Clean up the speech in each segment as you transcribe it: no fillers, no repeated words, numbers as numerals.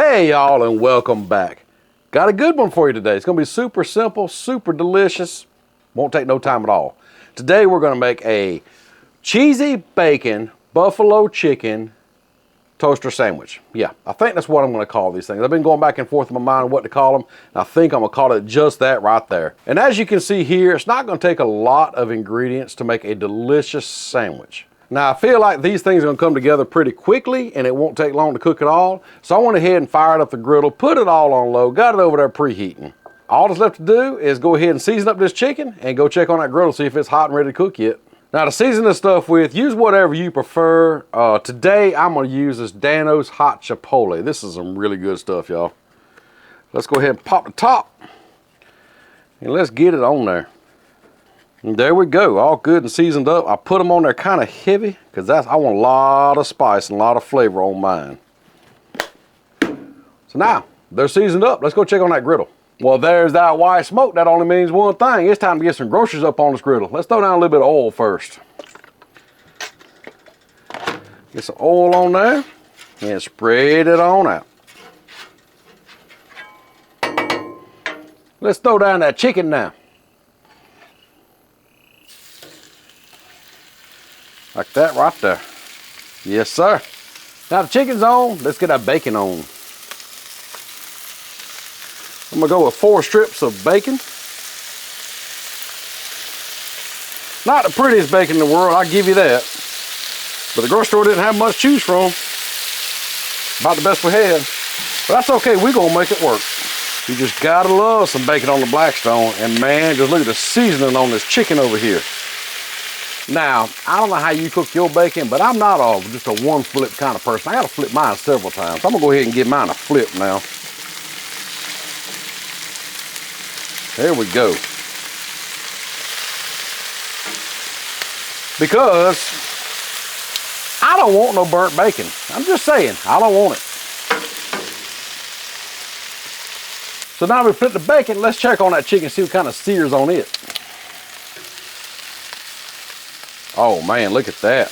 Hey y'all, and welcome back. Got a good one for you today. It's gonna be super simple, super delicious. Won't take no time at all. Today we're gonna make a cheesy bacon buffalo chicken toaster sandwich. Yeah, I think that's what I'm gonna call these things. I've been going back and forth in my mind what to call them. And I think I'm gonna call it just that right there. And as you can see here, it's not gonna take a lot of ingredients to make a delicious sandwich. Now I feel like these things are gonna come together pretty quickly and it won't take long to cook it all. So I went ahead and fired up the griddle, put it all on low, got it over there preheating. All that's left to do is go ahead and season up this chicken and go check on that griddle, see if it's hot and ready to cook yet. Now to season this stuff with, use whatever you prefer. Today I'm gonna use this Dano's Hot Chipotle. This is some really good stuff, y'all. Let's go ahead and pop the top and let's get it on there. And there we go, all good and seasoned up. I put them on there kind of heavy because I want a lot of spice and a lot of flavor on mine. So now they're seasoned up. Let's go check on that griddle. Well, there's that white smoke. That only means one thing. It's time to get some groceries up on this griddle. Let's throw down a little bit of oil first. Get some oil on there and spread it on out. Let's throw down that chicken now. Like that right there. Yes, sir. Now the chicken's on, let's get that bacon on. I'm gonna go with 4 strips of bacon. Not the prettiest bacon in the world, I'll give you that. But the grocery store didn't have much to choose from. About the best we had. But that's okay, we're gonna make it work. You just gotta love some bacon on the Blackstone. And man, just look at the seasoning on this chicken over here. Now, I don't know how you cook your bacon, but I'm not just a one flip kind of person. I gotta flip mine several times. So I'm gonna go ahead and give mine a flip now. There we go. Because I don't want no burnt bacon. I'm just saying, I don't want it. So now we flip the bacon, let's check on that chicken, see what kind of sears on it. Oh man, look at that.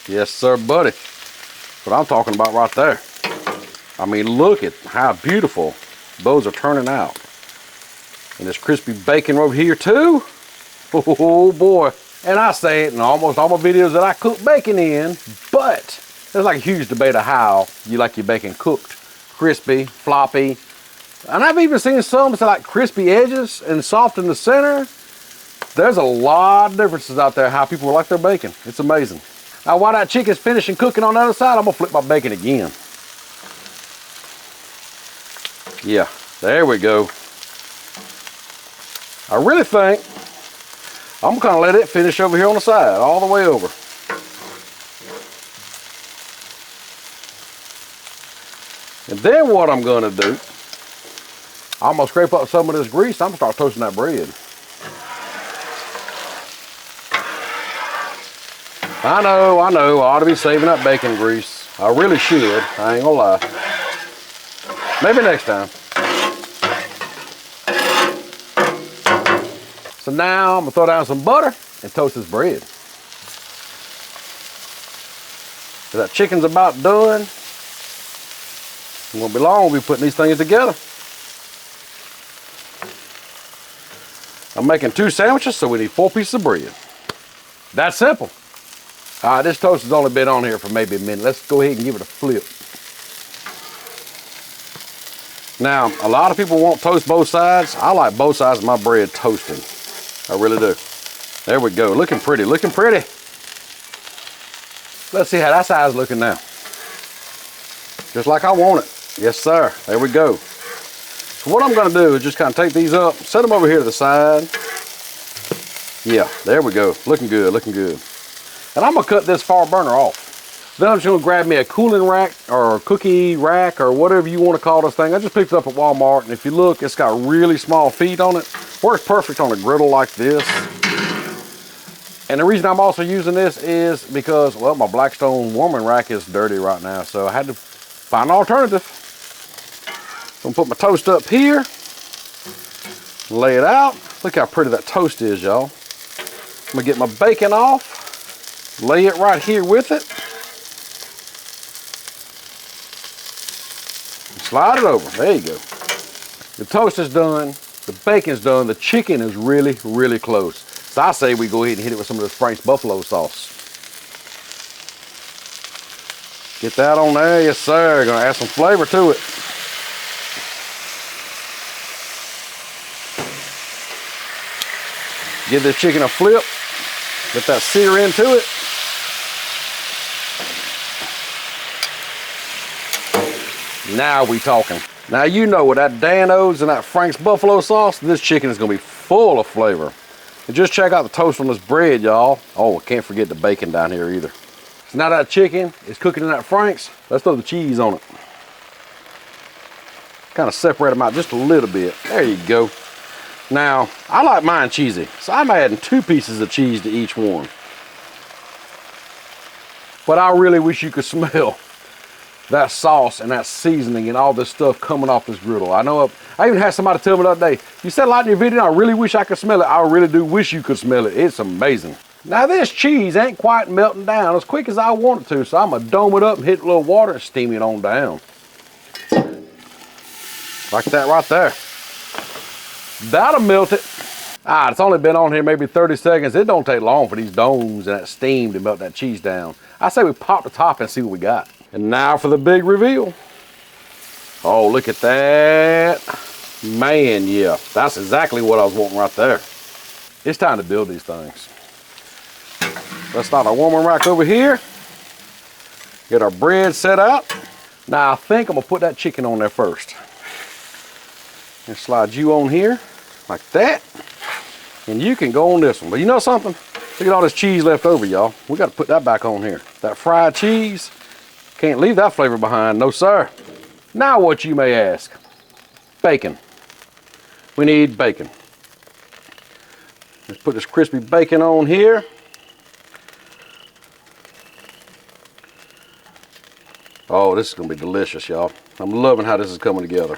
Yes sir, buddy. That's what I'm talking about right there. I mean, look at how beautiful those are turning out. And this crispy bacon over here too. Oh boy. And I say it in almost all my videos that I cook bacon in, but there's like a huge debate of how you like your bacon cooked. Crispy, floppy. And I've even seen some that like crispy edges and soft in the center. There's a lot of differences out there how people like their bacon. It's amazing. Now while that chicken's finishing cooking on the other side, I'm gonna flip my bacon again. Yeah, there we go. I really think I'm gonna let it finish over here on the side, all the way over. And then what I'm gonna do, I'm gonna scrape up some of this grease. I'm gonna start toasting that bread. I know, I ought to be saving that bacon grease. I really should, I ain't gonna lie. Maybe next time. So now I'm gonna throw down some butter and toast this bread. So that chicken's about done. It won't be long, we'll be putting these things together. I'm making 2 sandwiches, so we need 4 pieces of bread. That's simple. All right, this toast has only been on here for maybe a minute. Let's go ahead and give it a flip. Now, a lot of people won't toast both sides. I like both sides of my bread toasted. I really do. There we go, looking pretty, looking pretty. Let's see how that side's looking now. Just like I want it. Yes, sir, there we go. So what I'm gonna do is just kind of take these up, set them over here to the side. Yeah, there we go, looking good, looking good. And I'm gonna cut this far burner off. Then I'm just gonna grab me a cooling rack or a cookie rack or whatever you wanna call this thing. I just picked it up at Walmart, and if you look, it's got really small feet on it. Works perfect on a griddle like this. And the reason I'm also using this is because, well, my Blackstone warming rack is dirty right now, so I had to find an alternative. So I'm gonna put my toast up here, lay it out. Look how pretty that toast is, y'all. I'm gonna get my bacon off, lay it right here with it. Slide it over. There you go. The toast is done. The bacon's done. The chicken is really, really close. So I say we go ahead and hit it with some of this Frank's buffalo sauce. Get that on there. Yes, sir. Gonna add some flavor to it. Give this chicken a flip. Get that sear into it. Now we talking. Now you know with that Dan-O's and that Frank's buffalo sauce, this chicken is gonna be full of flavor. And just check out the toast on this bread, y'all. Oh, can't forget the bacon down here either. So now that chicken is cooking in that Frank's, let's throw the cheese on it. Kind of separate them out just a little bit. There you go. Now, I like mine cheesy, so I'm adding 2 pieces of cheese to each one. But I really wish you could smell that sauce and that seasoning and all this stuff coming off this griddle. I know I even had somebody tell me the other day, you said a lot in your video, I really wish I could smell it. I really do wish you could smell it. It's amazing. Now this cheese ain't quite melting down as quick as I want it to, so I'm gonna dome it up and hit a little water and steam it on down. Like that right there. That'll melt it. It's only been on here maybe 30 seconds. It don't take long for these domes and that steam to melt that cheese down. I say we pop the top and see what we got. And now for the big reveal. Oh, look at that. Man, yeah, that's exactly what I was wanting right there. It's time to build these things. Let's start our warming rack over here. Get our bread set out. Now I think I'm gonna put that chicken on there first. And slide you on here, like that. And you can go on this one. But you know something? Look at all this cheese left over, y'all. We gotta put that back on here. That fried cheese, can't leave that flavor behind, no sir. Now what you may ask, bacon. We need bacon. Let's put this crispy bacon on here. Oh, this is gonna be delicious, y'all. I'm loving how this is coming together.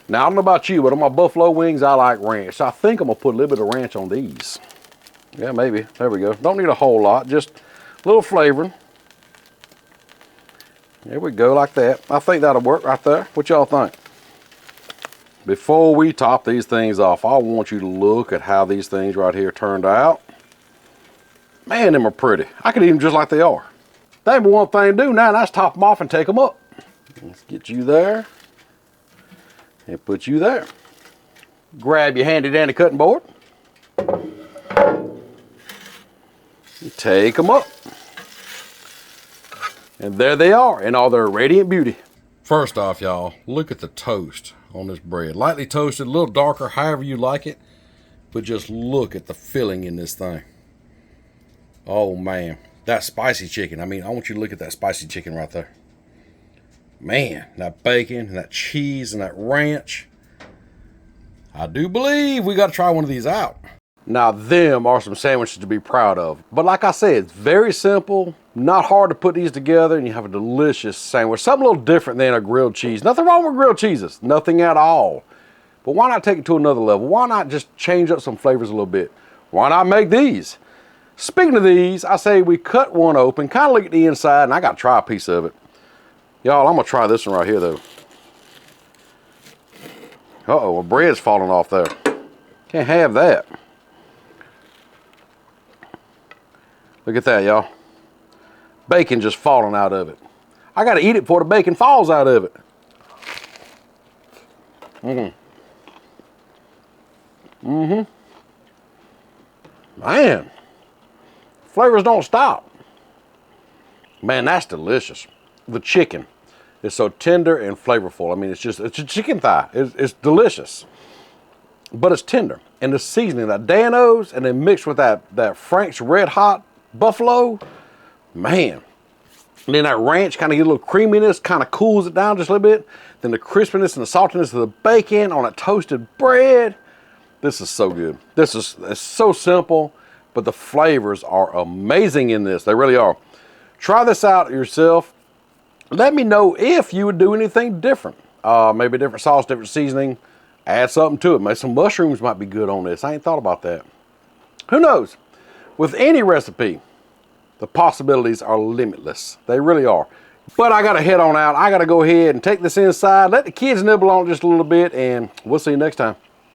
Now, I don't know about you, but on my buffalo wings, I like ranch. So I think I'm gonna put a little bit of ranch on these. Yeah, maybe, there we go. Don't need a whole lot, just a little flavoring. There we go, like that. I think that'll work right there. What y'all think? Before we top these things off, I want you to look at how these things right here turned out. Man, them are pretty. I could eat them just like they are. They have one thing to do now, and that's top them off and take them up. Let's get you there. And put you there. Grab your handy dandy cutting board. Take them up. And there they are in all their radiant beauty. First off, y'all, look at the toast on this bread. Lightly toasted, a little darker, however you like it. But just look at the filling in this thing. Oh man, that spicy chicken. I mean, I want you to look at that spicy chicken right there. Man, that bacon and that cheese and that ranch. I do believe we got to try one of these out. Now, them are some sandwiches to be proud of. But like I said, it's very simple, not hard to put these together, and you have a delicious sandwich. Something a little different than a grilled cheese. Nothing wrong with grilled cheeses, nothing at all. But why not take it to another level? Why not just change up some flavors a little bit? Why not make these? Speaking of these, I say we cut one open, kind of look at the inside, and I got to try a piece of it. Y'all, I'm gonna try this one right here though. Uh-oh, my bread's falling off there. Can't have that. Look at that, y'all. Bacon just falling out of it. I gotta eat it before the bacon falls out of it. Man, flavors don't stop. Man, that's delicious. The chicken is so tender and flavorful. I mean, it's a chicken thigh. It's delicious, but it's tender. And the seasoning, that Dan-O's, and then mixed with that Frank's Red Hot Buffalo, man. And then that ranch kind of get a little creaminess, kind of cools it down just a little bit. Then the crispiness and the saltiness of the bacon on that toasted bread. This is so good. It's so simple, but the flavors are amazing in this. They really are. Try this out yourself. Let me know if you would do anything different. Maybe a different sauce, different seasoning. Add something to it. Maybe some mushrooms might be good on this. I ain't thought about that. Who knows? With any recipe, the possibilities are limitless. They really are. But I got to head on out. I got to go ahead and take this inside, let the kids nibble on it just a little bit, and we'll see you next time.